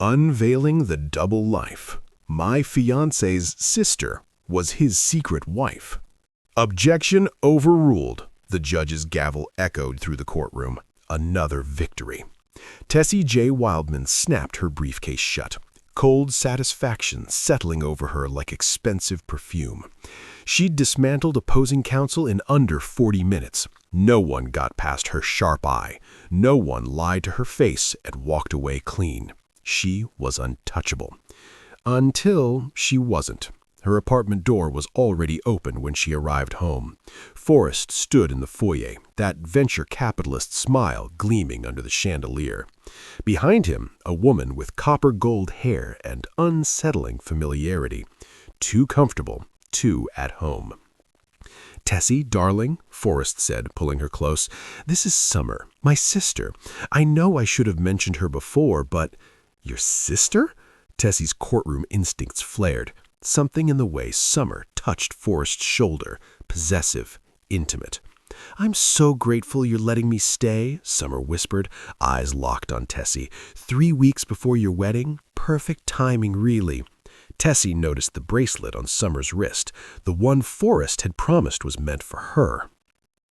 Unveiling the double life. My fiancé's sister was his secret wife. Objection overruled. The judge's gavel echoed through the courtroom. Another victory. Tessie J. Wildman snapped her briefcase shut, cold satisfaction settling over her like expensive perfume. She'd dismantled opposing counsel in under 40 minutes. No one got past her sharp eye. No one lied to her face and walked away clean. She was untouchable. Until she wasn't. Her apartment door was already open when she arrived home. Forrest stood in the foyer, that venture capitalist smile gleaming under the chandelier. Behind him, a woman with copper gold hair and unsettling familiarity. Too comfortable, too at home. "Tessie, darling," Forrest said, pulling her close, "this is Summer, my sister. I know I should have mentioned her before, but—" "Your sister?" Tessie's courtroom instincts flared. Something in the way Summer touched Forrest's shoulder, possessive, intimate. "I'm so grateful you're letting me stay," Summer whispered, eyes locked on Tessie. 3 weeks before your wedding? Perfect timing, really." Tessie noticed the bracelet on Summer's wrist. The one Forrest had promised was meant for her.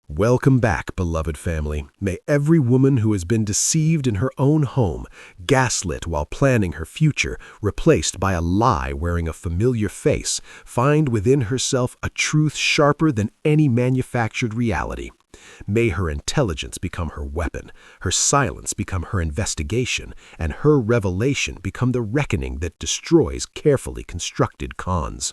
Welcome back, beloved family. May every woman who has been deceived in her own home, gaslit while planning her future, replaced by a lie wearing a familiar face, find within herself a truth sharper than any manufactured reality. May her intelligence become her weapon, her silence become her investigation, and her revelation become the reckoning that destroys carefully constructed cons.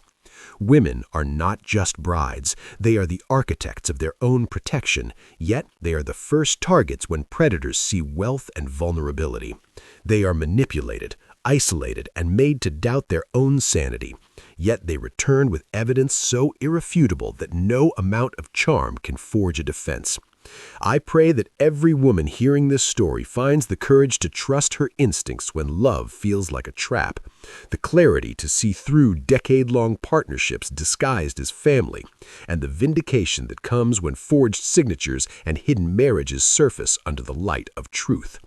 Women are not just brides. They are the architects of their own protection, yet they are the first targets when predators see wealth and vulnerability. They are manipulated, isolated, and made to doubt their own sanity. Yet they return with evidence so irrefutable that no amount of charm can forge a defense. I pray that every woman hearing this story finds the courage to trust her instincts when love feels like a trap, the clarity to see through decade-long partnerships disguised as family, and the vindication that comes when forged signatures and hidden marriages surface under the light of truth.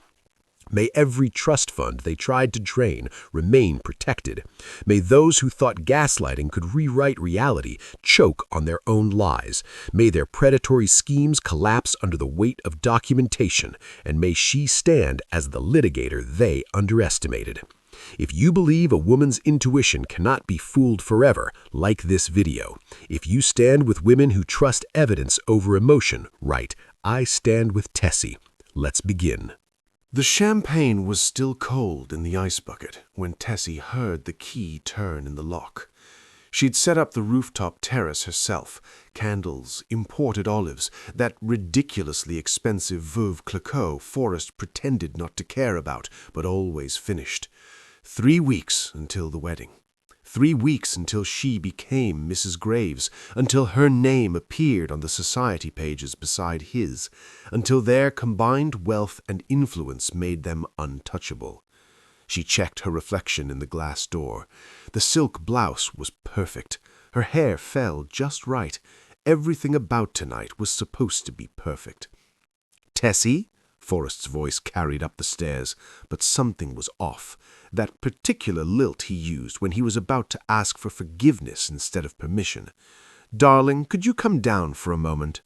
May every trust fund they tried to drain remain protected. May those who thought gaslighting could rewrite reality choke on their own lies. May their predatory schemes collapse under the weight of documentation, and may she stand as the litigator they underestimated. If you believe a woman's intuition cannot be fooled forever, like this video. If you stand with women who trust evidence over emotion, right, I stand with Tessie. Let's begin. The champagne was still cold in the ice bucket when Tessie heard the key turn in the lock. She'd set up the rooftop terrace herself, candles, imported olives, that ridiculously expensive Veuve Clicquot Forrest pretended not to care about, but always finished. 3 weeks until the wedding. 3 weeks until she became Mrs. Graves, until her name appeared on the society pages beside his, until their combined wealth and influence made them untouchable. She checked her reflection in the glass door. The silk blouse was perfect. Her hair fell just right. Everything about tonight was supposed to be perfect. "Tessie?" Forrest's voice carried up the stairs, but something was off. That particular lilt he used when he was about to ask for forgiveness instead of permission. "Darling, could you come down for a moment?"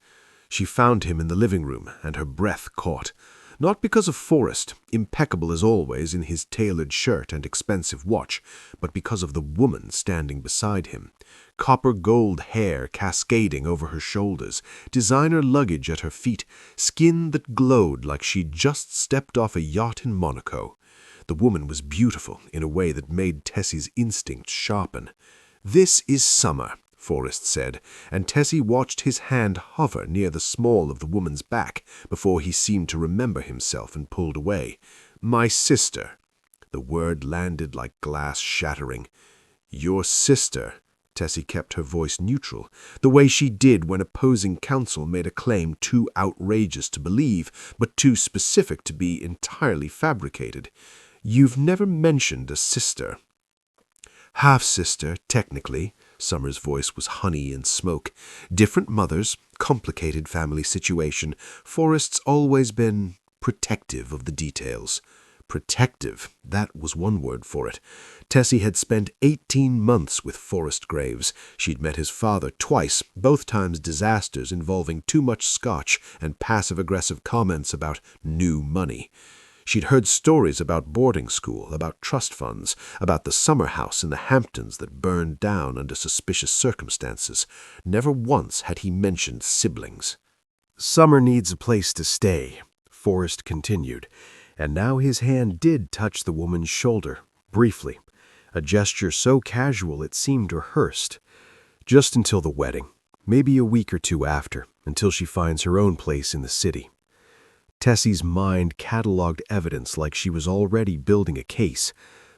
She found him in the living room, and her breath caught. Not because of Forrest, impeccable as always in his tailored shirt and expensive watch, but because of the woman standing beside him. Copper gold hair cascading over her shoulders, designer luggage at her feet, skin that glowed like she'd just stepped off a yacht in Monaco. The woman was beautiful in a way that made Tessie's instincts sharpen. "This is Summer," Forrest said, and Tessie watched his hand hover near the small of the woman's back before he seemed to remember himself and pulled away. "My sister." The word landed like glass shattering. "Your sister." Tessie kept her voice neutral, the way she did when opposing counsel made a claim too outrageous to believe, but too specific to be entirely fabricated. "You've never mentioned a sister." "Half-sister, technically." Summer's voice was honey and smoke. "Different mothers, complicated family situation. Forrest's always been protective of the details." Protective, that was one word for it. Tessie had spent 18 months with Forrest Graves. She'd met his father twice, both times disasters involving too much scotch and passive-aggressive comments about new money. She'd heard stories about boarding school, about trust funds, about the summer house in the Hamptons that burned down under suspicious circumstances. Never once had he mentioned siblings. "Summer needs a place to stay," Forrest continued, and now his hand did touch the woman's shoulder, briefly, a gesture so casual it seemed rehearsed. "Just until the wedding, maybe a week or two after, until she finds her own place in the city." Tessie's mind cataloged evidence like she was already building a case,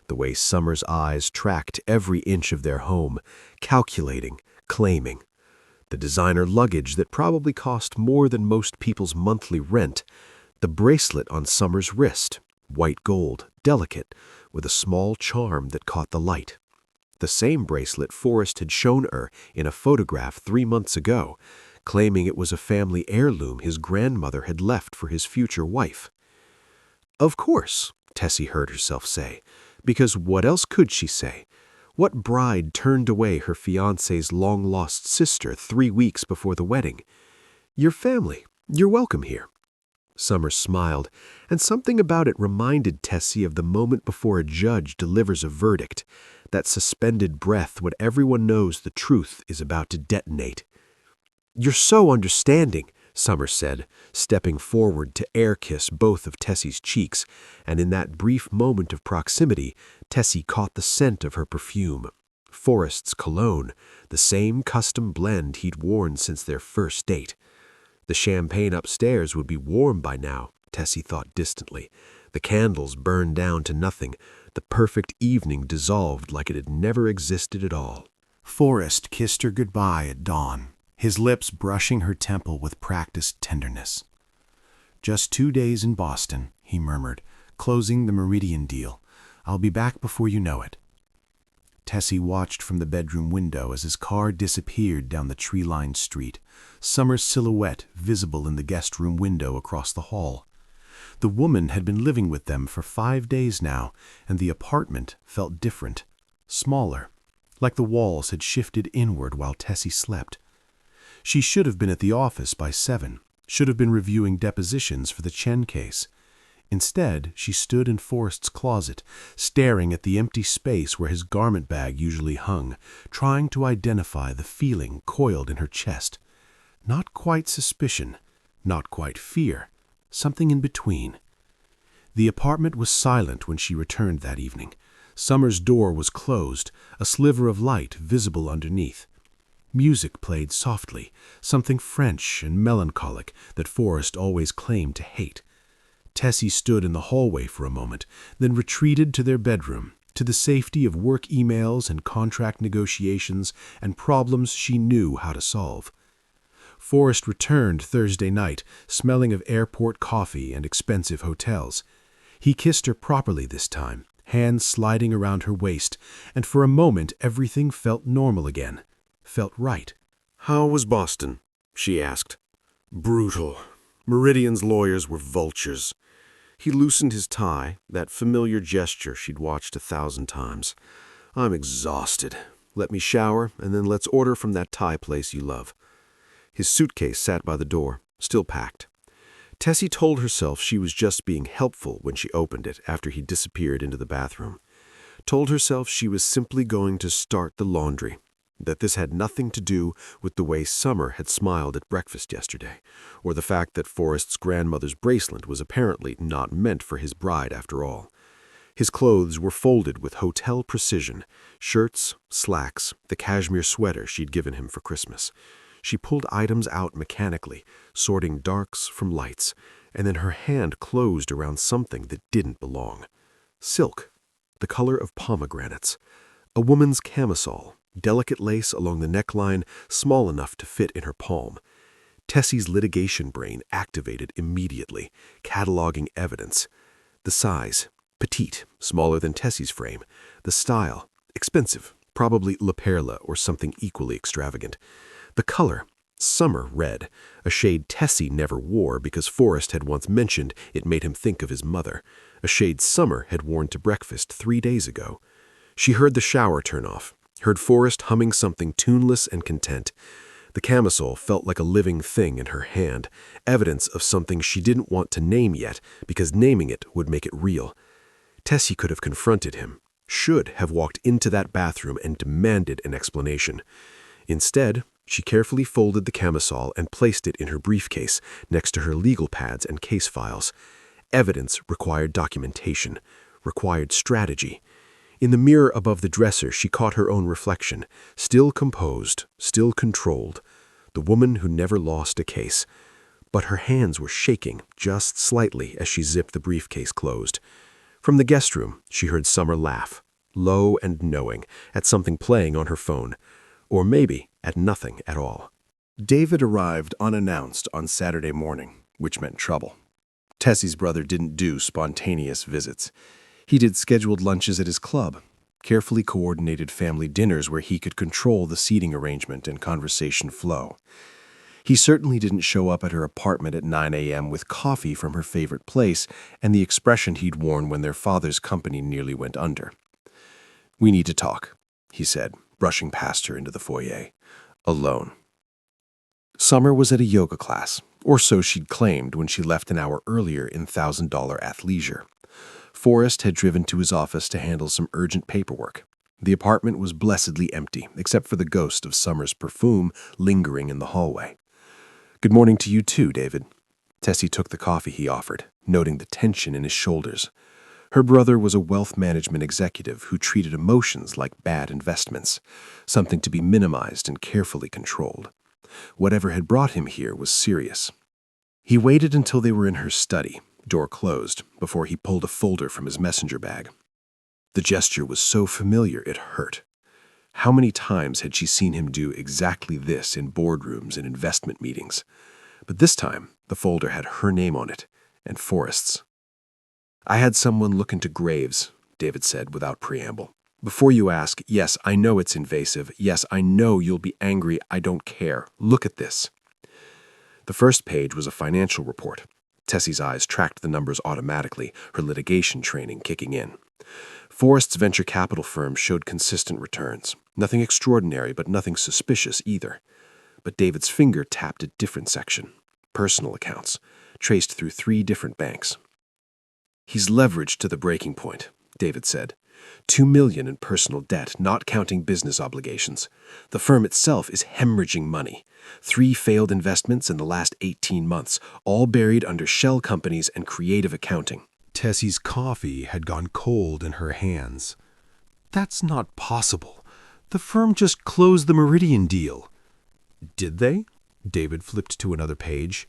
the way Summer's eyes tracked every inch of their home, calculating, claiming. The designer luggage that probably cost more than most people's monthly rent, the bracelet on Summer's wrist, white gold, delicate, with a small charm that caught the light. The same bracelet Forrest had shown her in a photograph 3 months ago, claiming it was a family heirloom his grandmother had left for his future wife. Of course, Tessie heard herself say, because what else could she say? What bride turned away her fiancé's long-lost sister 3 weeks before the wedding? "Your family. You're welcome here." Summer smiled, and something about it reminded Tessie of the moment before a judge delivers a verdict, that suspended breath when everyone knows the truth is about to detonate. "You're so understanding," Summer said, stepping forward to air-kiss both of Tessie's cheeks, and in that brief moment of proximity, Tessie caught the scent of her perfume. Forrest's cologne, the same custom blend he'd worn since their first date. The champagne upstairs would be warm by now, Tessie thought distantly. The candles burned down to nothing, the perfect evening dissolved like it had never existed at all. Forrest kissed her goodbye at dawn, his lips brushing her temple with practiced tenderness. "Just 2 days in Boston," he murmured, "closing the Meridian deal. I'll be back before you know it." Tessie watched from the bedroom window as his car disappeared down the tree-lined street, Summer's silhouette visible in the guest room window across the hall. The woman had been living with them for 5 days now, and the apartment felt different, smaller, like the walls had shifted inward while Tessie slept. She should have been at the office by 7, should have been reviewing depositions for the Chen case. Instead, she stood in Forrest's closet, staring at the empty space where his garment bag usually hung, trying to identify the feeling coiled in her chest. Not quite suspicion, not quite fear, something in between. The apartment was silent when she returned that evening. Summer's door was closed, a sliver of light visible underneath. Music played softly, something French and melancholic that Forrest always claimed to hate. Tessie stood in the hallway for a moment, then retreated to their bedroom, to the safety of work emails and contract negotiations and problems she knew how to solve. Forrest returned Thursday night, smelling of airport coffee and expensive hotels. He kissed her properly this time, hands sliding around her waist, and for a moment everything felt normal again. Felt right. "How was Boston?" she asked. "Brutal. Meridian's lawyers were vultures." He loosened his tie, that familiar gesture she'd watched 1,000 times. "I'm exhausted. Let me shower, and then let's order from that Thai place you love." His suitcase sat by the door, still packed. Tessie told herself she was just being helpful when she opened it after he disappeared into the bathroom. Told herself she was simply going to start the laundry, that this had nothing to do with the way Summer had smiled at breakfast yesterday, or the fact that Forrest's grandmother's bracelet was apparently not meant for his bride after all. His clothes were folded with hotel precision, shirts, slacks, the cashmere sweater she'd given him for Christmas. She pulled items out mechanically, sorting darks from lights, and then her hand closed around something that didn't belong. Silk, the color of pomegranates. A woman's camisole, delicate lace along the neckline, small enough to fit in her palm. Tessie's litigation brain activated immediately, cataloging evidence. The size, petite, smaller than Tessie's frame. The style, expensive, probably La Perla or something equally extravagant. The color, summer red, a shade Tessie never wore because Forrest had once mentioned it made him think of his mother. a shade Summer had worn to breakfast 3 days ago. She heard the shower turn off, heard Forrest humming something tuneless and content. The camisole felt like a living thing in her hand, evidence of something she didn't want to name yet, because naming it would make it real. Tessie could have confronted him, should have walked into that bathroom and demanded an explanation. Instead, she carefully folded the camisole and placed it in her briefcase next to her legal pads and case files. Evidence required documentation, required strategy. In the mirror above the dresser, she caught her own reflection, still composed, still controlled, the woman who never lost a case. But her hands were shaking just slightly as she zipped the briefcase closed. From the guest room, she heard Summer laugh, low and knowing, at something playing on her phone, or maybe at nothing at all. David arrived unannounced on Saturday morning, which meant trouble. Tessie's brother didn't do spontaneous visits. He did scheduled lunches at his club, carefully coordinated family dinners where he could control the seating arrangement and conversation flow. He certainly didn't show up at her apartment at 9 a.m. with coffee from her favorite place and the expression he'd worn when their father's company nearly went under. "We need to talk," he said, brushing past her into the foyer. "Alone." Summer was at a yoga class, or so she'd claimed when she left an hour earlier in $1,000 athleisure. Forrest had driven to his office to handle some urgent paperwork. The apartment was blessedly empty, except for the ghost of Summer's perfume lingering in the hallway. "Good morning to you too, David." Tessie took the coffee he offered, noting the tension in his shoulders. Her brother was a wealth management executive who treated emotions like bad investments, something to be minimized and carefully controlled. Whatever had brought him here was serious. He waited until they were in her study, door closed, before he pulled a folder from his messenger bag. The gesture was so familiar it hurt. How many times had she seen him do exactly this in boardrooms and investment meetings? But this time, the folder had her name on it, and Forrest's. "I had someone look into graves," David said without preamble. "Before you ask, yes, I know it's invasive. Yes, I know you'll be angry. I don't care. Look at this." The first page was a financial report. Tessie's eyes tracked the numbers automatically, her litigation training kicking in. Forrest's venture capital firm showed consistent returns. Nothing extraordinary, but nothing suspicious either. But David's finger tapped a different section. Personal accounts, traced through 3 different banks. "He's leveraged to the breaking point," David said. $2 million in personal debt, not counting business obligations. The firm itself is hemorrhaging money. 3 failed investments in the last 18 months, all buried under shell companies and creative accounting. Tessie's coffee had gone cold in her hands. "That's not possible. The firm just closed the Meridian deal." "Did they?" David flipped to another page.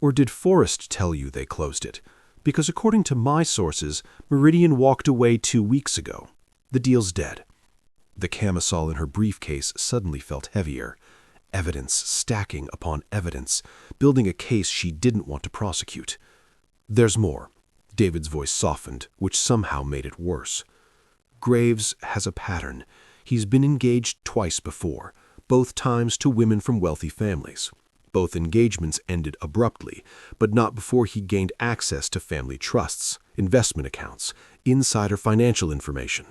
"Or did Forrest tell you they closed it? Because according to my sources, Meridian walked away 2 weeks ago. The deal's dead." The camisole in her briefcase suddenly felt heavier. Evidence stacking upon evidence, building a case she didn't want to prosecute. "There's more." David's voice softened, which somehow made it worse. "Graves has a pattern. He's been engaged twice before, both times to women from wealthy families. Both engagements ended abruptly, but not before he gained access to family trusts, investment accounts, insider financial information."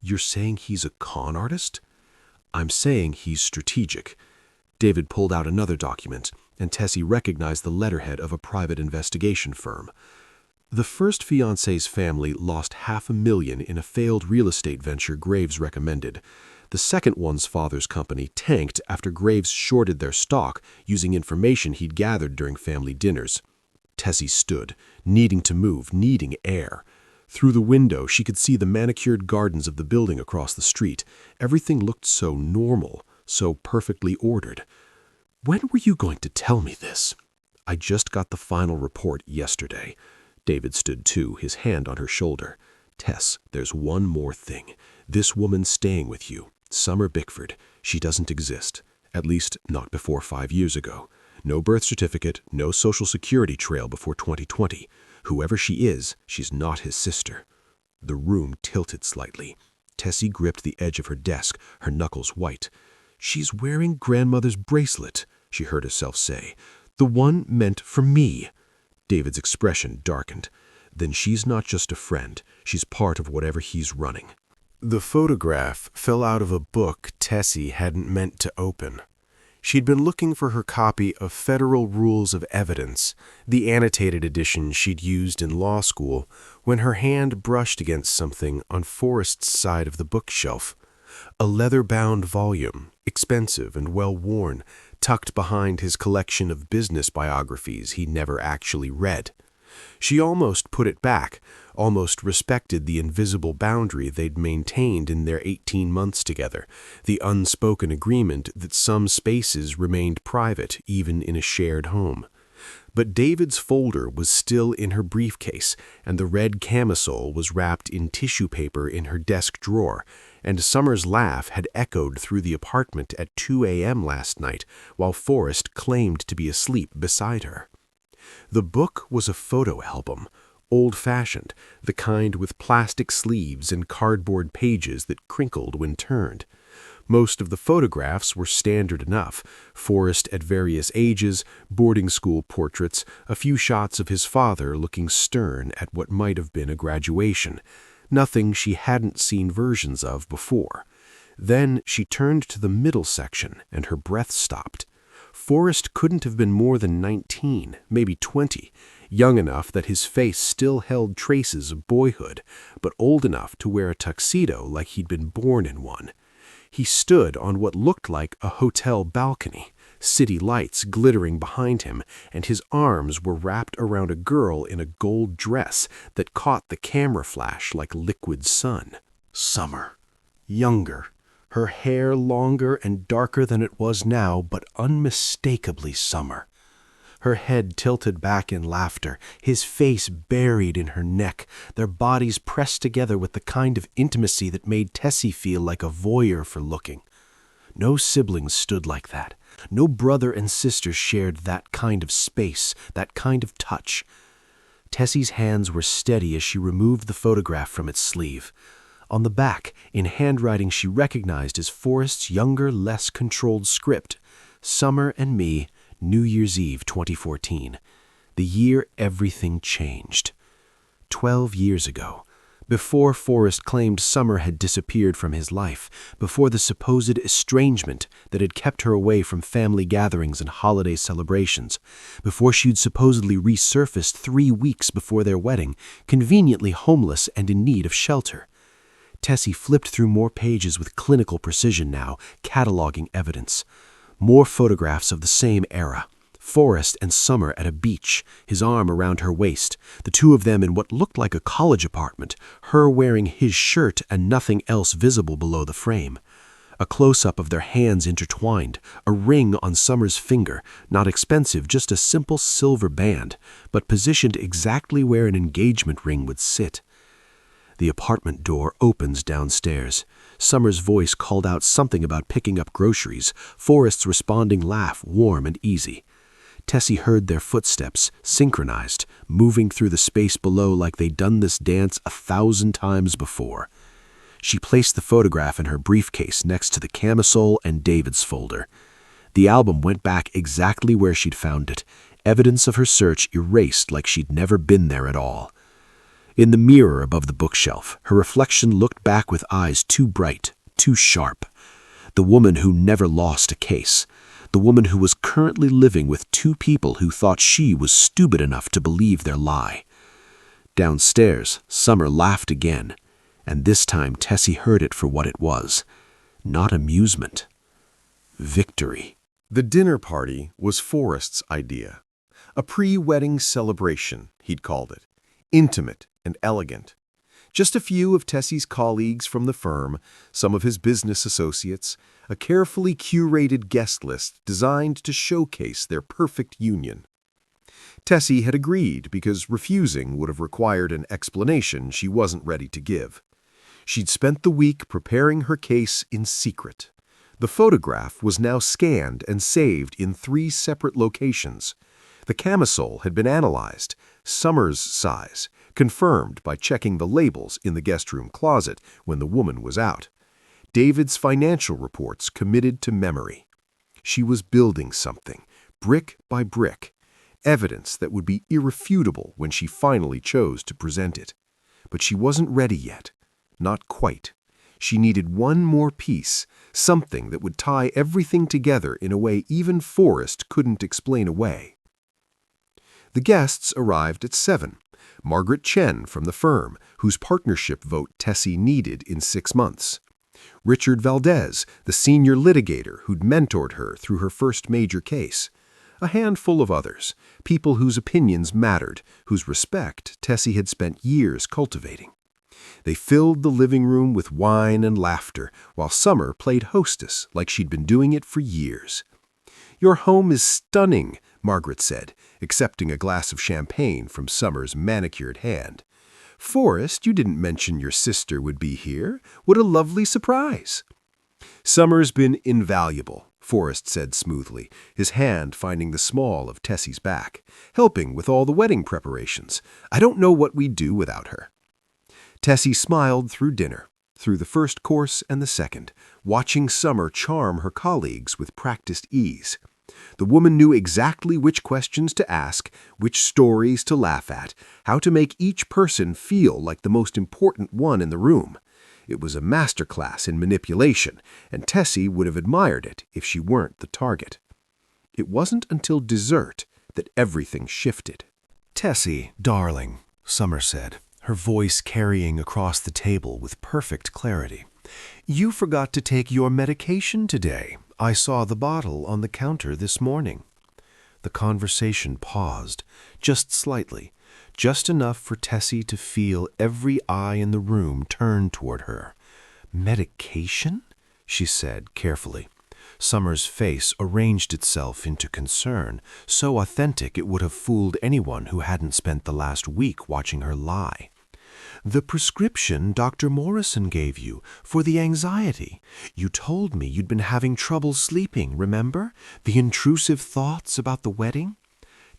"You're saying he's a con artist?" "I'm saying he's strategic." David pulled out another document, and Tessie recognized the letterhead of a private investigation firm. The first Fiancé's family lost $500,000 in a failed real estate venture Graves recommended. The second one's father's company tanked after Graves shorted their stock using information he'd gathered during family dinners. Tessie stood, needing to move, needing air. Through the window, she could see the manicured gardens of the building across the street. Everything looked so normal, so perfectly ordered. "When were you going to tell me this?" "I just got the final report yesterday." David stood too, his hand on her shoulder. "Tess, there's one more thing. This woman's staying with you. Summer Bickford. She doesn't exist. At least not before 5 years ago. No birth certificate, no social security trail before 2020. Whoever she is, she's not his sister." The room tilted slightly. Tessie gripped the edge of her desk, her knuckles white. "She's wearing grandmother's bracelet," she heard herself say. "The one meant for me." David's expression darkened. then she's not just a friend, she's part of whatever he's running. The photograph fell out of a book Tessie hadn't meant to open. She'd been looking for her copy of Federal Rules of Evidence, the annotated edition she'd used in law school, when her hand brushed against something on Forrest's side of the bookshelf. A leather-bound volume, expensive and well-worn, tucked behind his collection of business biographies he never actually read. She almost put it back, almost respected the invisible boundary they'd maintained in their 18 months together, the unspoken agreement that some spaces remained private even in a shared home. But David's folder was still in her briefcase, and the red camisole was wrapped in tissue paper in her desk drawer, and Summer's laugh had echoed through the apartment at 2 a.m. last night, while Forrest claimed to be asleep beside her. The book was a photo album, old-fashioned, the kind with plastic sleeves and cardboard pages that crinkled when turned. Most of the photographs were standard enough: Forrest at various ages, boarding school portraits, a few shots of his father looking stern at what might have been a graduation. Nothing she hadn't seen versions of before. Then she turned to the middle section, and her breath stopped. Forrest couldn't have been more than 19, maybe 20, young enough that his face still held traces of boyhood, but old enough to wear a tuxedo like he'd been born in one. He stood on what looked like a hotel balcony, city lights glittering behind him, and his arms were wrapped around a girl in a gold dress that caught the camera flash like liquid sun. Summer. Younger. Her hair longer and darker than it was now, but unmistakably Summer. Her head tilted back in laughter, his face buried in her neck, their bodies pressed together with the kind of intimacy that made Tessie feel like a voyeur for looking. No siblings stood like that. No brother and sister shared that kind of space, that kind of touch. Tessie's hands were steady as she removed the photograph from its sleeve. On the back, in handwriting she recognized as Forrest's younger, less controlled script, "Summer and me, New Year's Eve 2014. The year everything changed." 12 years ago, before Forrest claimed Summer had disappeared from his life, before the supposed estrangement that had kept her away from family gatherings and holiday celebrations, before she'd supposedly resurfaced 3 weeks before their wedding, conveniently homeless and in need of shelter. Tessie flipped through more pages with clinical precision now, cataloging evidence. More photographs of the same era. Forrest and Summer at a beach, his arm around her waist, the two of them in what looked like a college apartment, her wearing his shirt and nothing else visible below the frame. A close-up of their hands intertwined, a ring on Summer's finger, not expensive, just a simple silver band, but positioned exactly where an engagement ring would sit. The apartment door opens downstairs. Summer's voice called out something about picking up groceries, Forrest's responding laugh warm and easy. Tessie heard their footsteps, synchronized, moving through the space below like they'd done this dance 1,000 times before. She placed the photograph in her briefcase next to the camisole and David's folder. The album went back exactly where she'd found it, evidence of her search erased like she'd never been there at all. In the mirror above the bookshelf, her reflection looked back with eyes too bright, too sharp. The woman who never lost a case. The woman who was currently living with 2 people who thought she was stupid enough to believe their lie. Downstairs, Summer laughed again, and this time Tessie heard it for what it was. Not amusement. Victory. The dinner party was Forrest's idea. A pre-wedding celebration, he'd called it. Intimate and elegant. Just a few of Tessie's colleagues from the firm, some of his business associates, a carefully curated guest list designed to showcase their perfect union. Tessie had agreed because refusing would have required an explanation she wasn't ready to give. She'd spent the week preparing her case in secret. The photograph was now scanned and saved in 3 separate locations. The camisole had been analyzed, Summer's size, confirmed by checking the labels in the guest room closet when the woman was out. David's financial reports committed to memory. She was building something, brick by brick. evidence that would be irrefutable when she finally chose to present it. But she wasn't ready yet. Not quite. She needed one more piece, something that would tie everything together in a way even Forrest couldn't explain away. The guests arrived at 7. Margaret Chen from the firm, whose partnership vote Tessie needed in 6 months. Richard Valdez, the senior litigator who'd mentored her through her first major case. A handful of others, people whose opinions mattered, whose respect Tessie had spent years cultivating. They filled the living room with wine and laughter, while Summer played hostess like she'd been doing it for years. "Your home is stunning," Margaret said, accepting a glass of champagne from Summer's manicured hand. "Forrest, you didn't mention your sister would be here. What a lovely surprise." "Summer's been invaluable," Forrest said smoothly, his hand finding the small of Tessie's back, "helping with all the wedding preparations. I don't know what we'd do without her." Tessie smiled through dinner, through the first course and the second, watching Summer charm her colleagues with practiced ease. The woman knew exactly which questions to ask, which stories to laugh at, how to make each person feel like the most important one in the room. It was a masterclass in manipulation, and Tessie would have admired it if she weren't the target. It wasn't until dessert that everything shifted. "Tessie, darling," Summer said, her voice carrying across the table with perfect clarity. "You forgot to take your medication today. I saw the bottle on the counter this morning." The conversation paused, just slightly, just enough for Tessie to feel every eye in the room turn toward her. "Medication?" she said carefully. Summer's face arranged itself into concern, so authentic it would have fooled anyone who hadn't spent the last week watching her lie. "The prescription Dr. Morrison gave you for the anxiety. You told me you'd been having trouble sleeping, remember? The intrusive thoughts about the wedding?"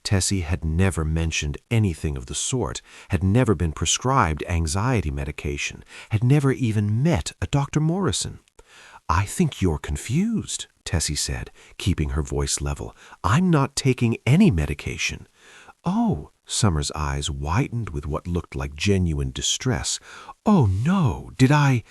Tessie had never mentioned anything of the sort, had never been prescribed anxiety medication, had never even met a Dr. Morrison. "I think you're confused," Tessie said, keeping her voice level. "I'm not taking any medication." "Oh," Summer's eyes widened with what looked like genuine distress. "Oh, no, did I—"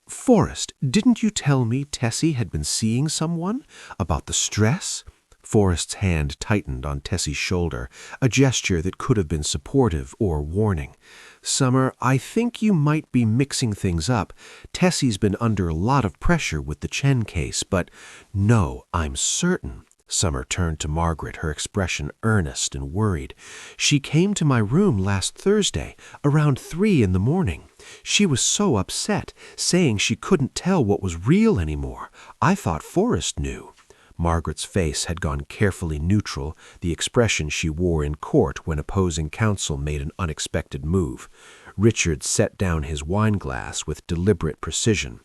"Forrest, didn't you tell me Tessie had been seeing someone? About the stress?" Forrest's hand tightened on Tessie's shoulder, a gesture that could have been supportive or warning. "Summer, I think you might be mixing things up. Tessie's been under a lot of pressure with the Chen case, but—" "No, I'm certain." Summer turned to Margaret, her expression earnest and worried. "She came to my room last Thursday, around 3 in the morning. She was so upset, saying she couldn't tell what was real anymore. I thought Forrest knew." Margaret's face had gone carefully neutral, the expression she wore in court when opposing counsel made an unexpected move. Richard set down his wineglass with deliberate precision.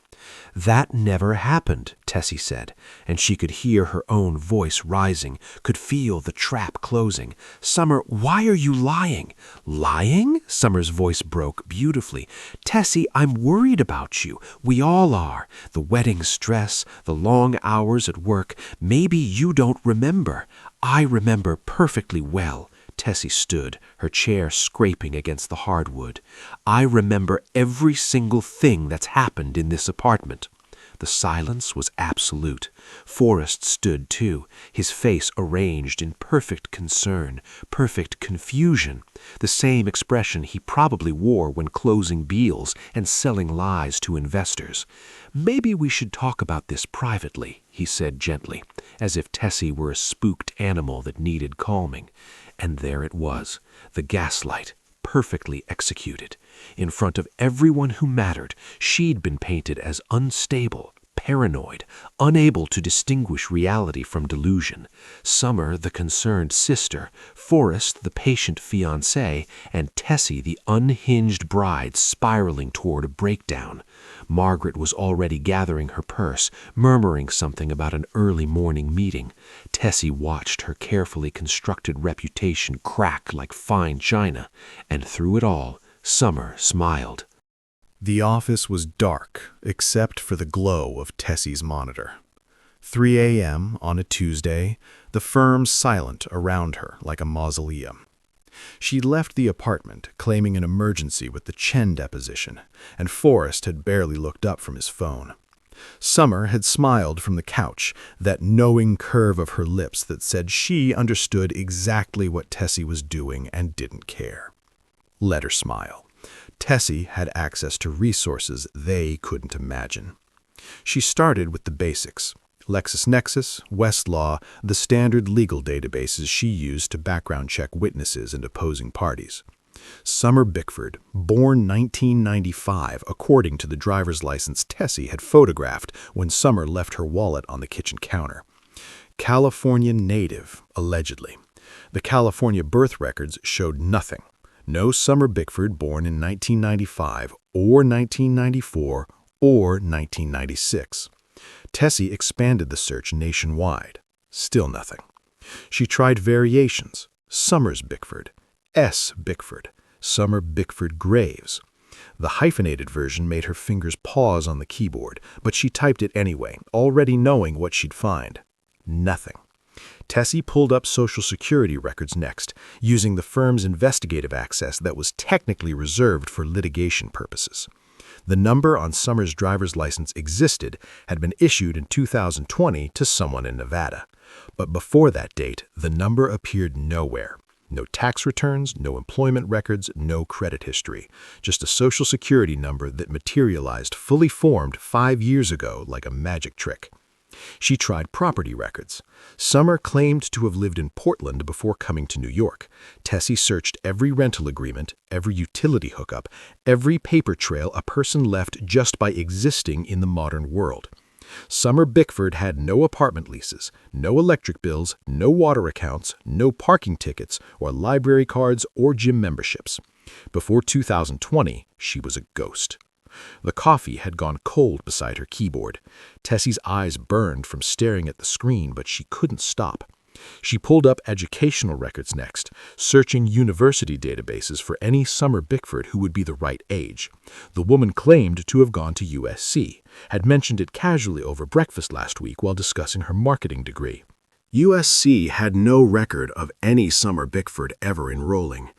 "That never happened," Tessie said, and she could hear her own voice rising, could feel the trap closing. "Summer, why are you lying?" "Lying?" Summer's voice broke beautifully. "Tessie, I'm worried about you. We all are. The wedding stress, the long hours at work. Maybe you don't remember. I remember perfectly well." Tessie stood, her chair scraping against the hardwood. "I remember every single thing that's happened in this apartment." The silence was absolute. Forrest stood too, his face arranged in perfect concern, perfect confusion, the same expression he probably wore when closing deals and selling lies to investors. "Maybe we should talk about this privately," he said gently, as if Tessie were a spooked animal that needed calming. And there it was, the gaslight, perfectly executed. In front of everyone who mattered, she'd been painted as unstable, paranoid, unable to distinguish reality from delusion. Summer, the concerned sister, Forrest, the patient fiancé, and Tessie, the unhinged bride, spiraling toward a breakdown. Margaret was already gathering her purse, murmuring something about an early morning meeting. Tessie watched her carefully constructed reputation crack like fine china, and through it all, Summer smiled. The office was dark, except for the glow of Tessie's monitor. 3 a.m. on a Tuesday, the firm silent around her like a mausoleum. She'd left the apartment, claiming an emergency with the Chen deposition, and Forrest had barely looked up from his phone. Summer had smiled from the couch, that knowing curve of her lips that said she understood exactly what Tessie was doing and didn't care. Let her smile. Tessie had access to resources they couldn't imagine. She started with the basics. LexisNexis, Westlaw, the standard legal databases she used to background check witnesses and opposing parties. Summer Bickford, born 1995, according to the driver's license Tessie had photographed when Summer left her wallet on the kitchen counter. California native, allegedly. The California birth records showed nothing. No Summer Bickford born in 1995 or 1994 or 1996. Tessie expanded the search nationwide. Still nothing. She tried variations. Summers Bickford, S. Bickford, Summer Bickford Graves. The hyphenated version made her fingers pause on the keyboard, but she typed it anyway, already knowing what she'd find. Nothing. Tessie pulled up Social Security records next, using the firm's investigative access that was technically reserved for litigation purposes. The number on Summer's driver's license existed, had been issued in 2020 to someone in Nevada. But before that date, the number appeared nowhere. No tax returns, no employment records, no credit history. Just a Social Security number that materialized fully formed 5 years ago like a magic trick. She tried property records. Summer claimed to have lived in Portland before coming to New York. Tessie searched every rental agreement, every utility hookup, every paper trail a person left just by existing in the modern world. Summer Bickford had no apartment leases, no electric bills, no water accounts, no parking tickets or library cards or gym memberships. Before 2020, she was a ghost. The coffee had gone cold beside her keyboard. Tessie's eyes burned from staring at the screen, but she couldn't stop. She pulled up educational records next, searching university databases for any Summer Bickford who would be the right age. The woman claimed to have gone to USC, had mentioned it casually over breakfast last week while discussing her marketing degree. USC had no record of any Summer Bickford ever enrolling.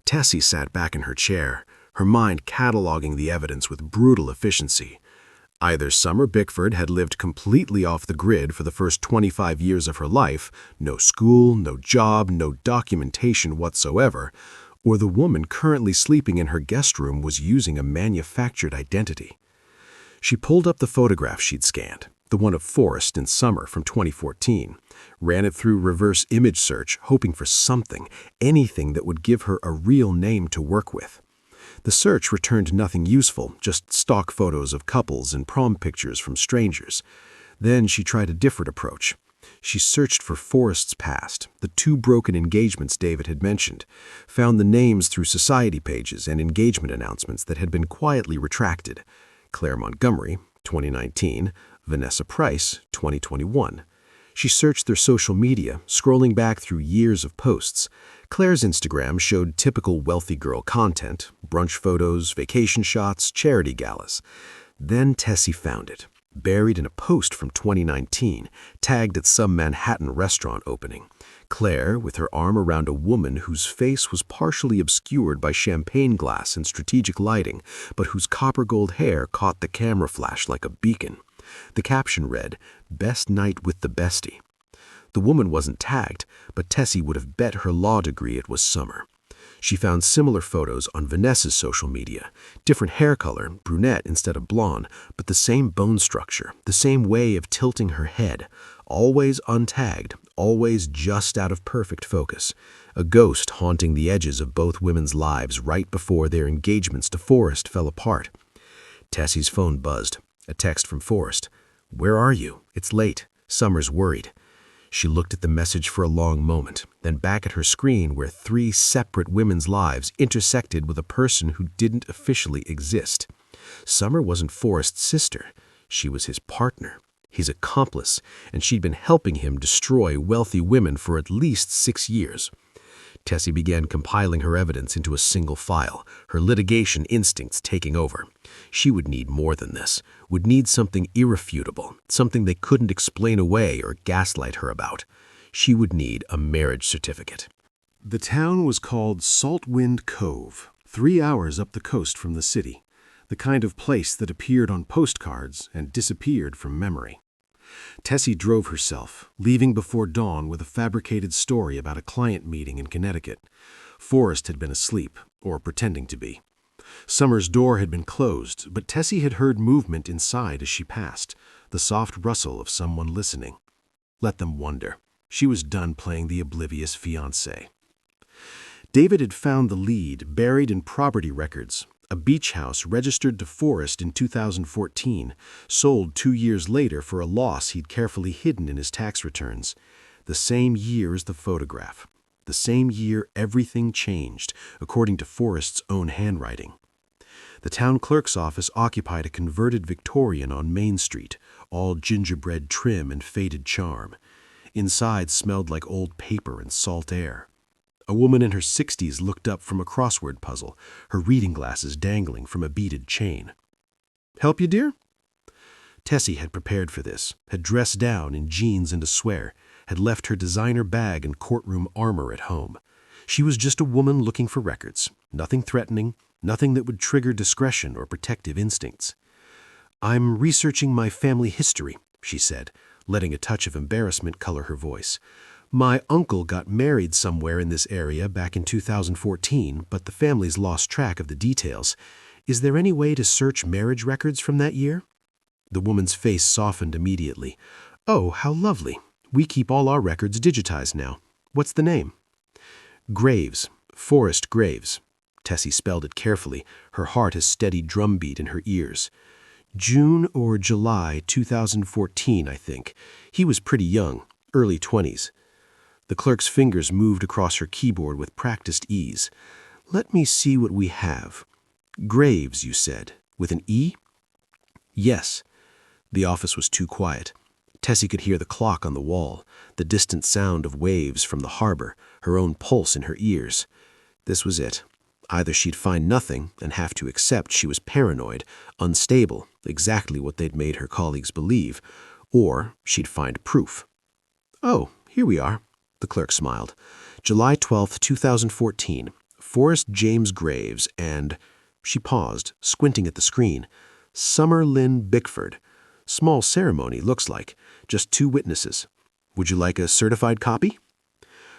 Tessie sat back in her chair, her mind cataloging the evidence with brutal efficiency. Either Summer Bickford had lived completely off the grid for the first 25 years of her life, no school, no job, no documentation whatsoever, or the woman currently sleeping in her guest room was using a manufactured identity. She pulled up the photograph she'd scanned, the one of Forrest and Summer from 2014, ran it through reverse image search, hoping for something, anything that would give her a real name to work with. The search returned nothing useful, just stock photos of couples and prom pictures from strangers. Then she tried a different approach. She searched for Forrest's past, the 2 broken engagements David had mentioned, found the names through society pages and engagement announcements that had been quietly retracted. Claire Montgomery, 2019, Vanessa Price, 2021. She searched their social media, scrolling back through years of posts. Claire's Instagram showed typical wealthy girl content, brunch photos, vacation shots, charity galas. Then Tessie found it, buried in a post from 2019, tagged at some Manhattan restaurant opening. Claire, with her arm around a woman whose face was partially obscured by champagne glass and strategic lighting, but whose copper gold hair caught the camera flash like a beacon. The caption read, "Best night with the bestie." The woman wasn't tagged, but Tessie would have bet her law degree it was Summer. She found similar photos on Vanessa's social media. Different hair color, brunette instead of blonde, but the same bone structure, the same way of tilting her head. Always untagged, always just out of perfect focus. A ghost haunting the edges of both women's lives right before their engagements to Forrest fell apart. Tessie's phone buzzed. A text from Forrest. "Where are you? It's late. Summer's worried." She looked at the message for a long moment, then back at her screen where 3 separate women's lives intersected with a person who didn't officially exist. Summer wasn't Forrest's sister. She was his partner, his accomplice, and she'd been helping him destroy wealthy women for at least 6 years. Tessie began compiling her evidence into a single file, her litigation instincts taking over. She would need more than this, would need something irrefutable, something they couldn't explain away or gaslight her about. She would need a marriage certificate. The town was called Saltwind Cove, 3 hours up the coast from the city, the kind of place that appeared on postcards and disappeared from memory. Tessie drove herself, leaving before dawn with a fabricated story about a client meeting in Connecticut. Forrest had been asleep, or pretending to be. Summer's door had been closed, but Tessie had heard movement inside as she passed, the soft rustle of someone listening. Let them wonder. She was done playing the oblivious fiancé. David had found the lead buried in property records, a beach house registered to Forrest in 2014, sold 2 years later for a loss he'd carefully hidden in his tax returns. The same year as the photograph. The same year everything changed, according to Forrest's own handwriting. The town clerk's office occupied a converted Victorian on Main Street, all gingerbread trim and faded charm. Inside smelled like old paper and salt air. A woman in her 60s looked up from a crossword puzzle, her reading glasses dangling from a beaded chain. "Help you, dear?" Tessie had prepared for this, had dressed down in jeans and a swear, had left her designer bag and courtroom armor at home. She was just a woman looking for records, nothing threatening, nothing that would trigger discretion or protective instincts. "I'm researching my family history," she said, letting a touch of embarrassment color her voice. "My uncle got married somewhere in this area back in 2014, but the family's lost track of the details. Is there any way to search marriage records from that year?" The woman's face softened immediately. "Oh, how lovely. We keep all our records digitized now. What's the name?" "Graves. Forrest Graves." Tessie spelled it carefully, her heart a steady drumbeat in her ears. "June or July 2014, I think. He was pretty young, early 20s. The clerk's fingers moved across her keyboard with practiced ease. "Let me see what we have. Graves, you said, with an E?" "Yes." The office was too quiet. Tessie could hear the clock on the wall, the distant sound of waves from the harbor, her own pulse in her ears. This was it. Either she'd find nothing and have to accept she was paranoid, unstable, exactly what they'd made her colleagues believe, or she'd find proof. "Oh, here we are." The clerk smiled. "July 12th, 2014. Forrest James Graves and—" She paused, squinting at the screen. "Summer Lynn Bickford. Small ceremony, looks like. Just 2 witnesses. Would you like a certified copy?"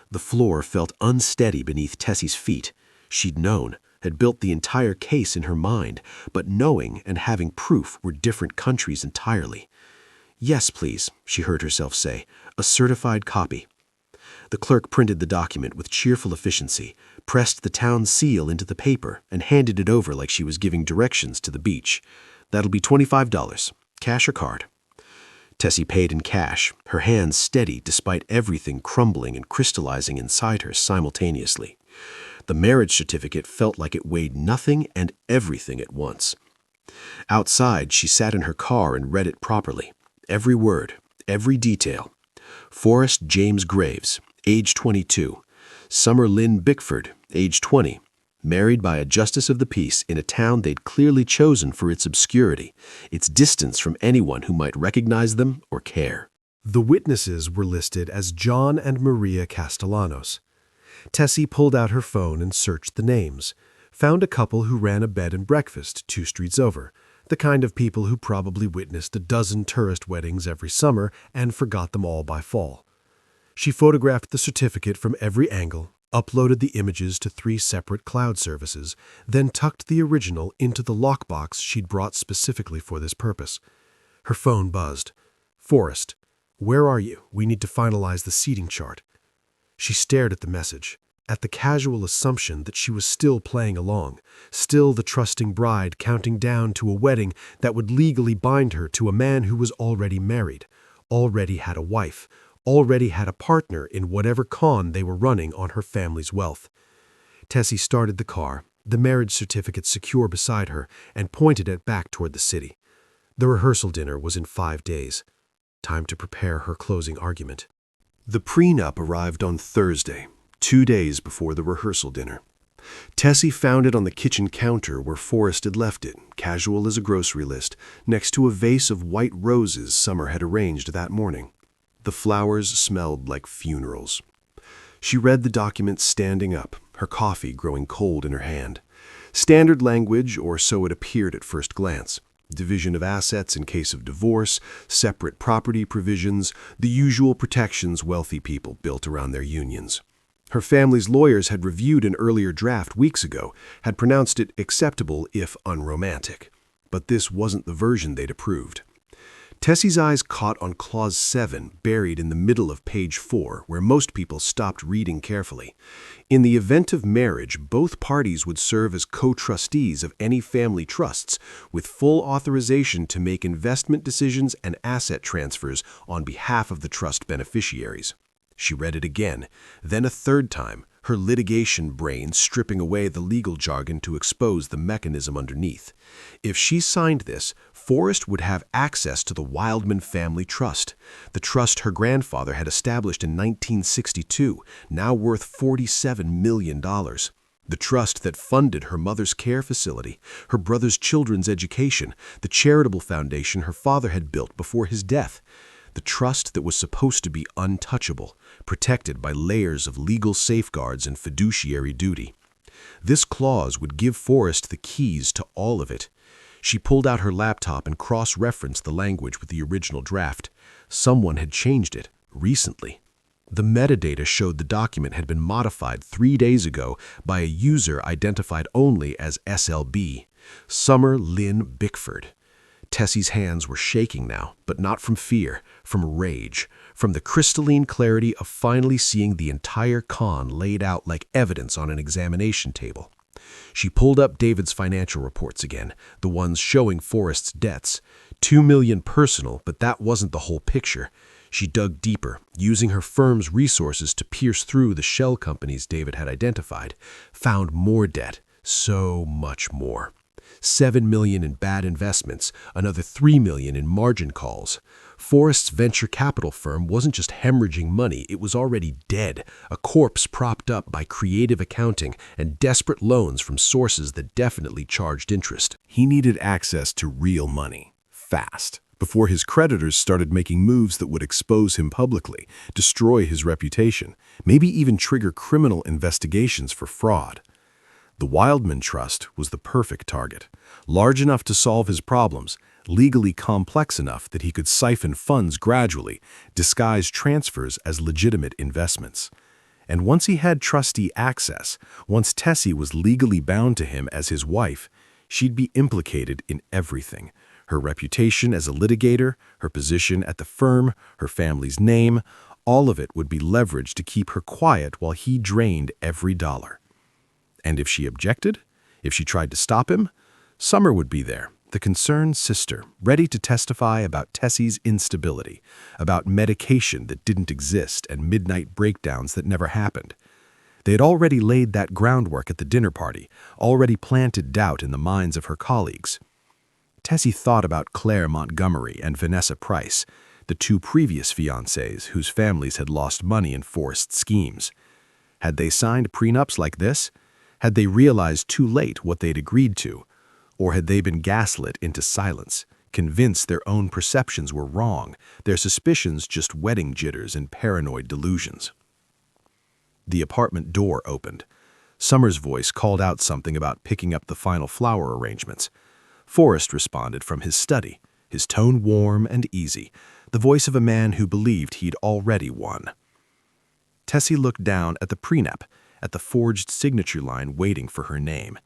The floor felt unsteady beneath Tessie's feet. She'd known, had built the entire case in her mind, but knowing and having proof were different countries entirely. "Yes, please," she heard herself say. "A certified copy." The clerk printed the document with cheerful efficiency, pressed the town seal into the paper, and handed it over like she was giving directions to the beach. "That'll be $25. Cash or card?" Tessie paid in cash, her hands steady despite everything crumbling and crystallizing inside her simultaneously. The marriage certificate felt like it weighed nothing and everything at once. Outside, she sat in her car and read it properly. Every word, every detail. Forrest James Graves, age 22. Summer Lynn Bickford, age 20. Married by a justice of the peace in a town they'd clearly chosen for its obscurity, its distance from anyone who might recognize them or care. The witnesses were listed as John and Maria Castellanos. Tessie pulled out her phone and searched the names, found a couple who ran a bed and breakfast 2 streets over, the kind of people who probably witnessed a dozen tourist weddings every summer and forgot them all by fall. She photographed the certificate from every angle, uploaded the images to 3 separate cloud services, then tucked the original into the lockbox she'd brought specifically for this purpose. Her phone buzzed. "Forrest, where are you? We need to finalize the seating chart." She stared at the message, at the casual assumption that she was still playing along, still the trusting bride counting down to a wedding that would legally bind her to a man who was already married, already had a wife, already had a partner in whatever con they were running on her family's wealth. Tessie started the car, the marriage certificate secure beside her, and pointed it back toward the city. The rehearsal dinner was in 5 days. Time to prepare her closing argument. The prenup arrived on Thursday. 2 days before the rehearsal dinner. Tessie found it on the kitchen counter where Forrest had left it, casual as a grocery list, next to a vase of white roses Summer had arranged that morning. The flowers smelled like funerals. She read the document standing up, her coffee growing cold in her hand. Standard language, or so it appeared at first glance. Division of assets in case of divorce, separate property provisions, the usual protections wealthy people built around their unions. Her family's lawyers had reviewed an earlier draft weeks ago, had pronounced it acceptable if unromantic. But this wasn't the version they'd approved. Tessie's eyes caught on Clause 7, buried in the middle of page 4, where most people stopped reading carefully. In the event of marriage, both parties would serve as co-trustees of any family trusts, with full authorization to make investment decisions and asset transfers on behalf of the trust beneficiaries. She read it again, then a third time, her litigation brain stripping away the legal jargon to expose the mechanism underneath. If she signed this, Forrest would have access to the Wildman Family Trust, the trust her grandfather had established in 1962, now worth $47 million. The trust that funded her mother's care facility, her brother's children's education, the charitable foundation her father had built before his death. The trust that was supposed to be untouchable, protected by layers of legal safeguards and fiduciary duty. This clause would give Forrest the keys to all of it. She pulled out her laptop and cross-referenced the language with the original draft. Someone had changed it, recently. The metadata showed the document had been modified 3 days ago by a user identified only as SLB, Summer Lynn Bickford. Tessie's hands were shaking now, but not from fear, from rage, from the crystalline clarity of finally seeing the entire con laid out like evidence on an examination table. She pulled up David's financial reports again, the ones showing Forrest's debts. $2 million personal, but that wasn't the whole picture. She dug deeper, using her firm's resources to pierce through the shell companies David had identified, found more debt, so much more. $7 million in bad investments, another $3 million in margin calls. Forrest's venture capital firm wasn't just hemorrhaging money, it was already dead, a corpse propped up by creative accounting and desperate loans from sources that definitely charged interest. He needed access to real money, fast, before his creditors started making moves that would expose him publicly, destroy his reputation, maybe even trigger criminal investigations for fraud. The Wildman Trust was the perfect target, large enough to solve his problems, legally complex enough that he could siphon funds gradually, disguise transfers as legitimate investments. And once he had trustee access, once Tessie was legally bound to him as his wife, she'd be implicated in everything. Her reputation as a litigator, her position at the firm, her family's name, all of it would be leveraged to keep her quiet while he drained every dollar. And if she objected, if she tried to stop him, Summer would be there, the concerned sister, ready to testify about Tessie's instability, about medication that didn't exist and midnight breakdowns that never happened. They had already laid that groundwork at the dinner party, already planted doubt in the minds of her colleagues. Tessie thought about Claire Montgomery and Vanessa Price, the 2 previous fiancés whose families had lost money in Forrest's schemes. Had they signed prenups like this? Had they realized too late what they'd agreed to? Or had they been gaslit into silence, convinced their own perceptions were wrong, their suspicions just wedding jitters and paranoid delusions? The apartment door opened. Summer's voice called out something about picking up the final flower arrangements. Forrest responded from his study, his tone warm and easy, the voice of a man who believed he'd already won. Tessie looked down at the prenup, at the forged signature line waiting for her name.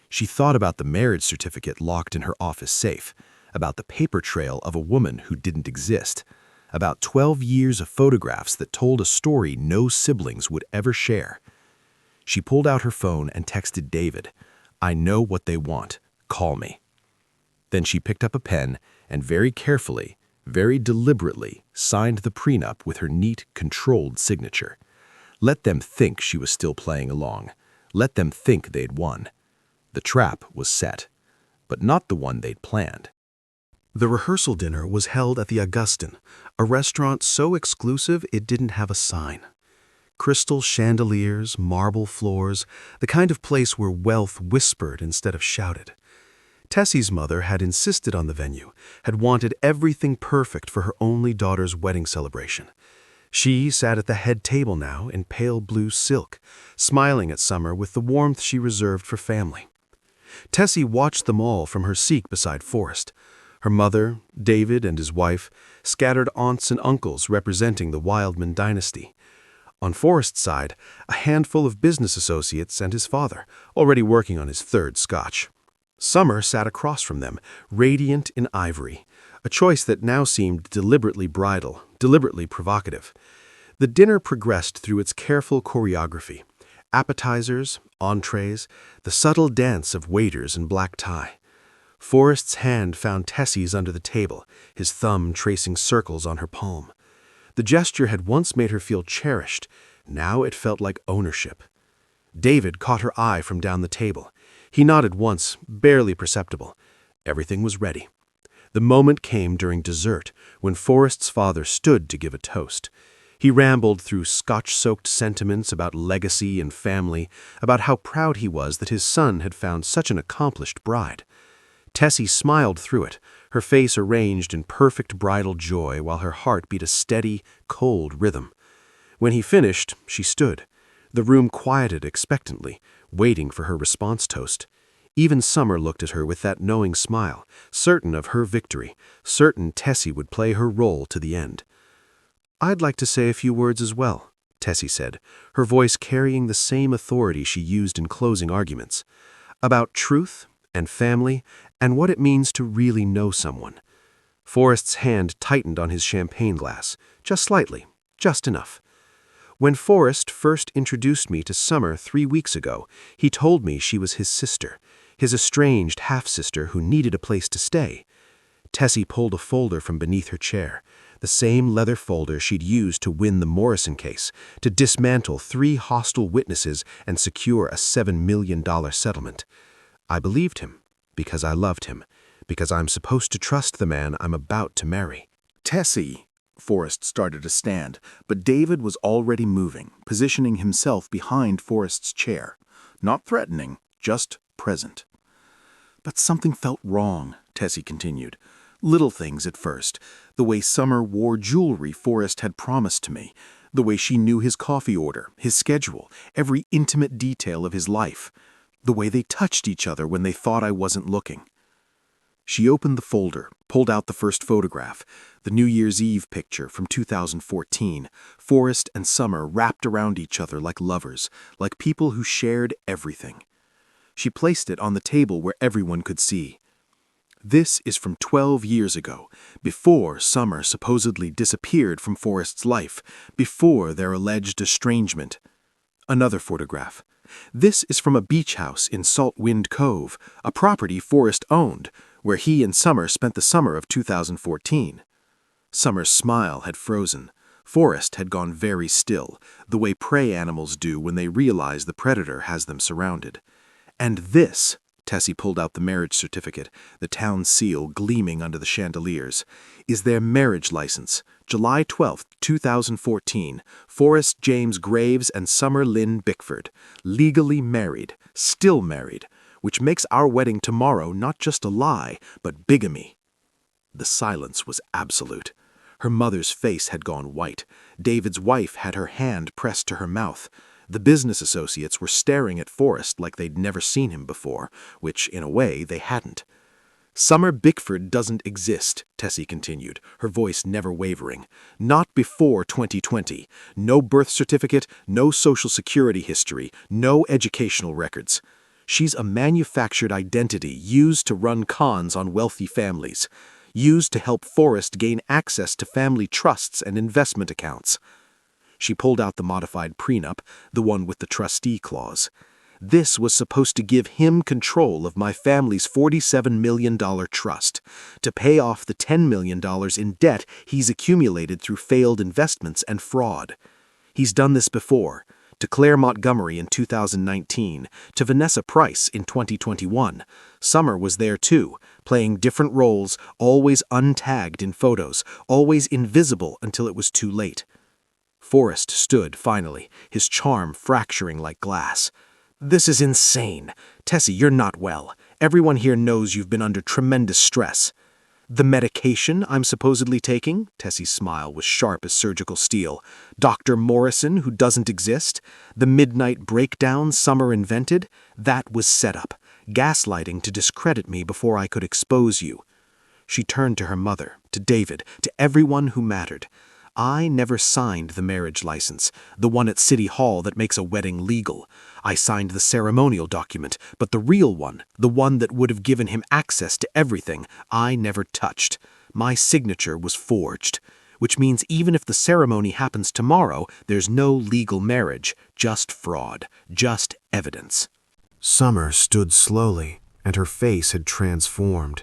She thought about the marriage certificate locked in her office safe, about the paper trail of a woman who didn't exist, about 12 years of photographs that told a story no siblings would ever share. She pulled out her phone and texted David, "I know what they want. Call me." Then she picked up a pen and very carefully, very deliberately signed the prenup with her neat, controlled signature. Let them think she was still playing along. Let them think they'd won. The trap was set, but not the one they'd planned. The rehearsal dinner was held at the Augustin, a restaurant so exclusive it didn't have a sign. Crystal chandeliers, marble floors, the kind of place where wealth whispered instead of shouted. Tessie's mother had insisted on the venue, had wanted everything perfect for her only daughter's wedding celebration. She sat at the head table now in pale blue silk, smiling at Summer with the warmth she reserved for family. Tessie watched them all from her seat beside Forrest. Her mother, David and his wife, scattered aunts and uncles representing the Wildman dynasty. On Forrest's side, a handful of business associates and his father, already working on his third scotch. Summer sat across from them, radiant in ivory, a choice that now seemed deliberately bridal, deliberately provocative. The dinner progressed through its careful choreography. Appetizers, entrees, the subtle dance of waiters in black tie. Forrest's hand found Tessie's under the table, his thumb tracing circles on her palm. The gesture had once made her feel cherished. Now it felt like ownership. David caught her eye from down the table. He nodded once, barely perceptible. Everything was ready. The moment came during dessert, when Forrest's father stood to give a toast. He rambled through scotch-soaked sentiments about legacy and family, about how proud he was that his son had found such an accomplished bride. Tessie smiled through it, her face arranged in perfect bridal joy while her heart beat a steady, cold rhythm. When he finished, she stood. The room quieted expectantly, waiting for her response toast. Even Summer looked at her with that knowing smile, certain of her victory, certain Tessie would play her role to the end. "I'd like to say a few words as well," Tessie said, her voice carrying the same authority she used in closing arguments. "About truth and family and what it means to really know someone." Forrest's hand tightened on his champagne glass, just slightly, just enough. "When Forrest first introduced me to Summer 3 weeks ago, he told me she was his sister, his estranged half-sister who needed a place to stay." Tessie pulled a folder from beneath her chair, the same leather folder she'd used to win the Morrison case, to dismantle 3 hostile witnesses and secure a $7 million settlement. "I believed him, because I loved him, because I'm supposed to trust the man I'm about to marry." "Tessie," Forrest started to stand, but David was already moving, positioning himself behind Forrest's chair. Not threatening, just present. "But something felt wrong," Tessie continued. "Little things at first. The way Summer wore jewelry Forrest had promised to me. The way she knew his coffee order, his schedule, every intimate detail of his life. The way they touched each other when they thought I wasn't looking." She opened the folder, pulled out the first photograph, the New Year's Eve picture from 2014, Forrest and Summer wrapped around each other like lovers, like people who shared everything. She placed it on the table where everyone could see. "This is from 12 years ago, before Summer supposedly disappeared from Forrest's life, before their alleged estrangement." Another photograph. "This is from a beach house in Saltwind Cove, a property Forrest owned, where he and Summer spent the summer of 2014. Summer's smile had frozen. Forrest had gone very still, the way prey animals do when they realize the predator has them surrounded. "And this," Tessie pulled out the marriage certificate, the town seal gleaming under the chandeliers, "is their marriage license, July 12, 2014, Forrest James Graves and Summer Lynn Bickford, legally married, still married, which makes our wedding tomorrow not just a lie, but bigamy." The silence was absolute. Her mother's face had gone white. David's wife had her hand pressed to her mouth. The business associates were staring at Forrest like they'd never seen him before, which, in a way, they hadn't. "Summer Bickford doesn't exist," Tessie continued, her voice never wavering. "Not before 2020. No birth certificate, no social security history, no educational records. She's a manufactured identity used to run cons on wealthy families, used to help Forrest gain access to family trusts and investment accounts." She pulled out the modified prenup, the one with the trustee clause. "This was supposed to give him control of my family's $47 million trust, to pay off the $10 million in debt he's accumulated through failed investments and fraud. He's done this before, to Claire Montgomery in 2019, to Vanessa Price in 2021. Summer was there too, playing different roles, always untagged in photos, always invisible until it was too late." Forrest stood, finally, his charm fracturing like glass. "This is insane. Tessie, you're not well. Everyone here knows you've been under tremendous stress." "The medication I'm supposedly taking?" Tessie's smile was sharp as surgical steel. "Dr. Morrison, who doesn't exist? The midnight breakdown Summer invented? That was set up. Gaslighting to discredit me before I could expose you." She turned to her mother, to David, to everyone who mattered. "I never signed the marriage license, the one at City Hall that makes a wedding legal. I signed the ceremonial document, but the real one, the one that would have given him access to everything, I never touched. My signature was forged. Which means even if the ceremony happens tomorrow, there's no legal marriage, just fraud, just evidence." Summer stood slowly, and her face had transformed.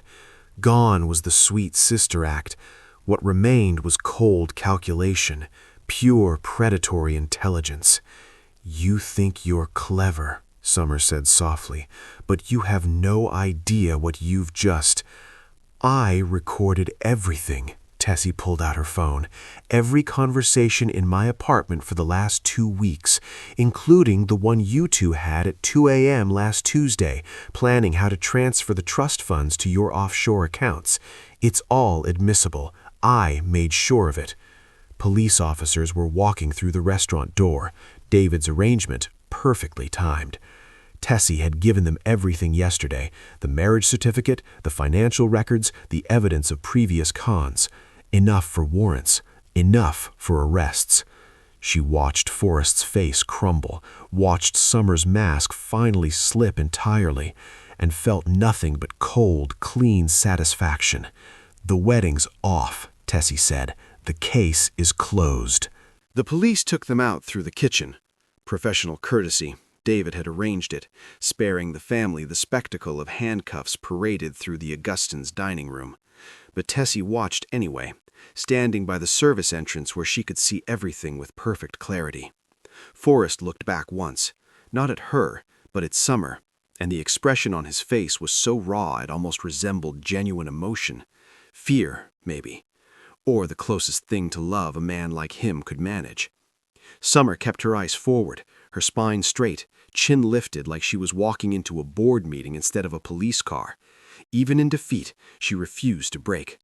Gone was the sweet sister act. What remained was cold calculation, pure predatory intelligence. "You think you're clever," Summer said softly, "but you have no idea what you've just—" "I recorded everything." Tessie pulled out her phone. "Every conversation in my apartment for the last 2 weeks, including the one you two had at 2 a.m. last Tuesday, planning how to transfer the trust funds to your offshore accounts. It's all admissible. I made sure of it." Police officers were walking through the restaurant door, David's arrangement perfectly timed. Tessie had given them everything yesterday, the marriage certificate, the financial records, the evidence of previous cons. Enough for warrants, enough for arrests. She watched Forrest's face crumble, watched Summer's mask finally slip entirely, and felt nothing but cold, clean satisfaction. "The wedding's off," Tessie said. "The case is closed." The police took them out through the kitchen. Professional courtesy, David had arranged it, sparing the family the spectacle of handcuffs paraded through the Augustins' dining room. But Tessie watched anyway, standing by the service entrance where she could see everything with perfect clarity. Forrest looked back once, not at her, but at Summer, and the expression on his face was so raw it almost resembled genuine emotion. Fear, maybe, or the closest thing to love a man like him could manage. Summer kept her eyes forward, her spine straight, chin lifted like she was walking into a board meeting instead of a police car. Even in defeat, she refused to break.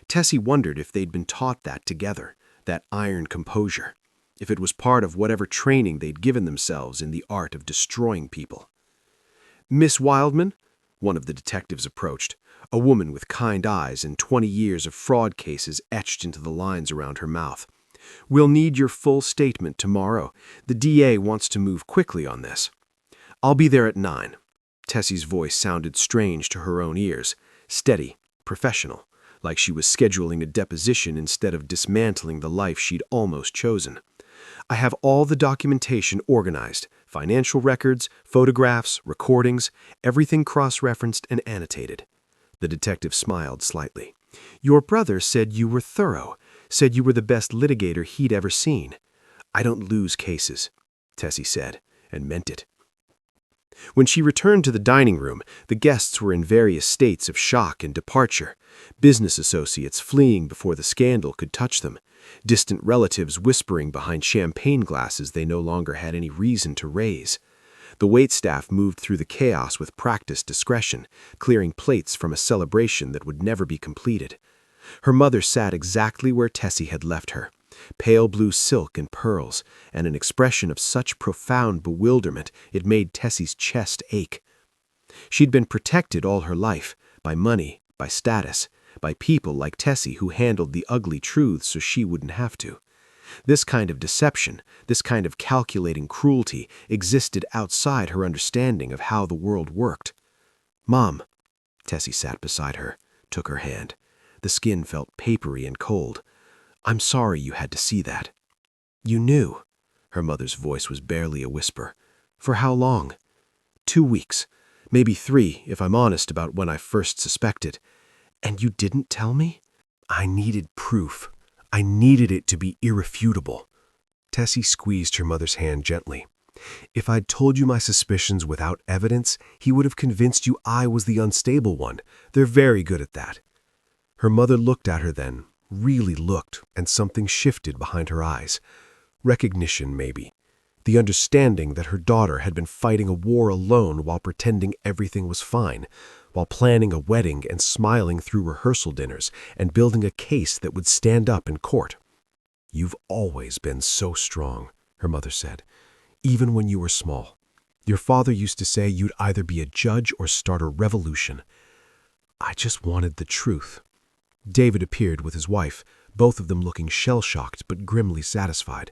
Tessie wondered if they'd been taught that together, that iron composure, if it was part of whatever training they'd given themselves in the art of destroying people. "Miss Wildman?" One of the detectives approached, a woman with kind eyes and 20 years of fraud cases etched into the lines around her mouth. "We'll need your full statement tomorrow. The DA wants to move quickly on this." "I'll be there at 9. Tessie's voice sounded strange to her own ears, steady, professional, like she was scheduling a deposition instead of dismantling the life she'd almost chosen. "I have all the documentation organized, financial records, photographs, recordings, everything cross-referenced and annotated." The detective smiled slightly. "Your brother said you were thorough, said you were the best litigator he'd ever seen." "I don't lose cases," Tessie said, and meant it. When she returned to the dining room, the guests were in various states of shock and departure. Business associates fleeing before the scandal could touch them. Distant relatives whispering behind champagne glasses they no longer had any reason to raise. The waitstaff moved through the chaos with practiced discretion, clearing plates from a celebration that would never be completed. Her mother sat exactly where Tessie had left her, pale blue silk and pearls, and an expression of such profound bewilderment it made Tessie's chest ache. She'd been protected all her life, by money, by status, by people like Tessie who handled the ugly truths so she wouldn't have to. This kind of deception, this kind of calculating cruelty existed outside her understanding of how the world worked. "Mom," Tessie sat beside her, took her hand. The skin felt papery and cold. "I'm sorry you had to see that." "You knew?" Her mother's voice was barely a whisper. "For how long?" 2 weeks, maybe 3 if I'm honest about when I first suspected. "And you didn't tell me?" "I needed proof. I needed it to be irrefutable." Tessie squeezed her mother's hand gently. "If I'd told you my suspicions without evidence, he would have convinced you I was the unstable one. They're very good at that." Her mother looked at her then, really looked, and something shifted behind her eyes. Recognition, maybe. The understanding that her daughter had been fighting a war alone while pretending everything was fine, while planning a wedding and smiling through rehearsal dinners and building a case that would stand up in court. "You've always been so strong," her mother said, "even when you were small. Your father used to say you'd either be a judge or start a revolution." "I just wanted the truth." David appeared with his wife, both of them looking shell-shocked but grimly satisfied.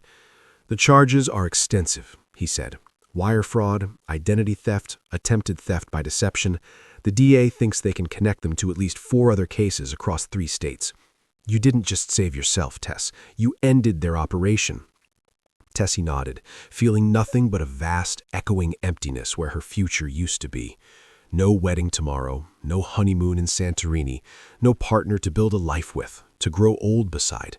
"The charges are extensive," he said. "Wire fraud, identity theft, attempted theft by deception. The DA thinks they can connect them to at least 4 other cases across 3 states. You didn't just save yourself, Tess. You ended their operation." Tessie nodded, feeling nothing but a vast, echoing emptiness where her future used to be. No wedding tomorrow, no honeymoon in Santorini, no partner to build a life with, to grow old beside.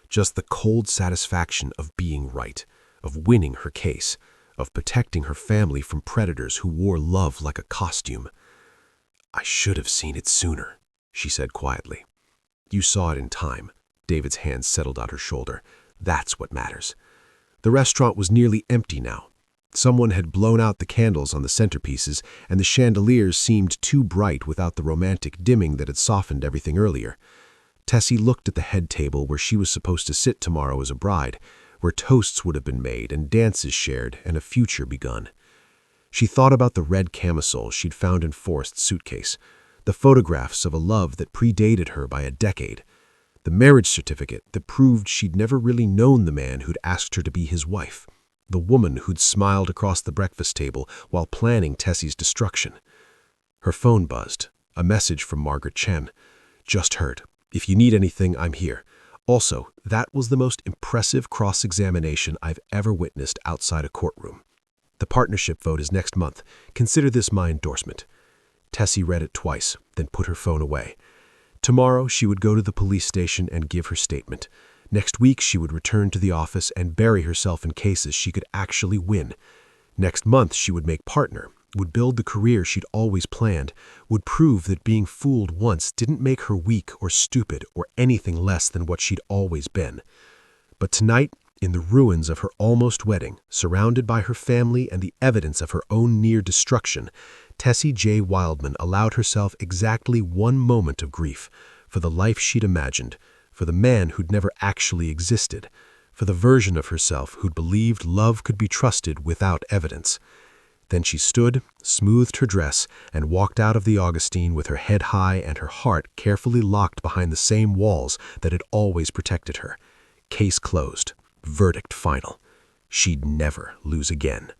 Just the cold satisfaction of being right, of winning her case, of protecting her family from predators who wore love like a costume. "I should have seen it sooner," she said quietly. "You saw it in time." David's hand settled on her shoulder. "That's what matters." The restaurant was nearly empty now. Someone had blown out the candles on the centerpieces, and the chandeliers seemed too bright without the romantic dimming that had softened everything earlier. Tessie looked at the head table where she was supposed to sit tomorrow as a bride, where toasts would have been made and dances shared and a future begun. She thought about the red camisole she'd found in Forrest's suitcase, the photographs of a love that predated her by a decade, the marriage certificate that proved she'd never really known the man who'd asked her to be his wife, the woman who'd smiled across the breakfast table while planning Tessie's destruction. Her phone buzzed, a message from Margaret Chen. "Just heard. If you need anything, I'm here." Also, that was the most impressive cross-examination I've ever witnessed outside a courtroom. "The partnership vote is next month. Consider this my endorsement." Tessie read it twice, then put her phone away. Tomorrow, she would go to the police station and give her statement. Next week, she would return to the office and bury herself in cases she could actually win. Next month, she would make partner, would build the career she'd always planned, would prove that being fooled once didn't make her weak or stupid or anything less than what she'd always been. But tonight, in the ruins of her almost wedding, surrounded by her family and the evidence of her own near destruction, Tessie J. Wildman allowed herself exactly 1 moment of grief for the life she'd imagined, for the man who'd never actually existed, for the version of herself who'd believed love could be trusted without evidence. Then she stood, smoothed her dress, and walked out of the Augustine with her head high and her heart carefully locked behind the same walls that had always protected her. Case closed. Verdict final. She'd never lose again.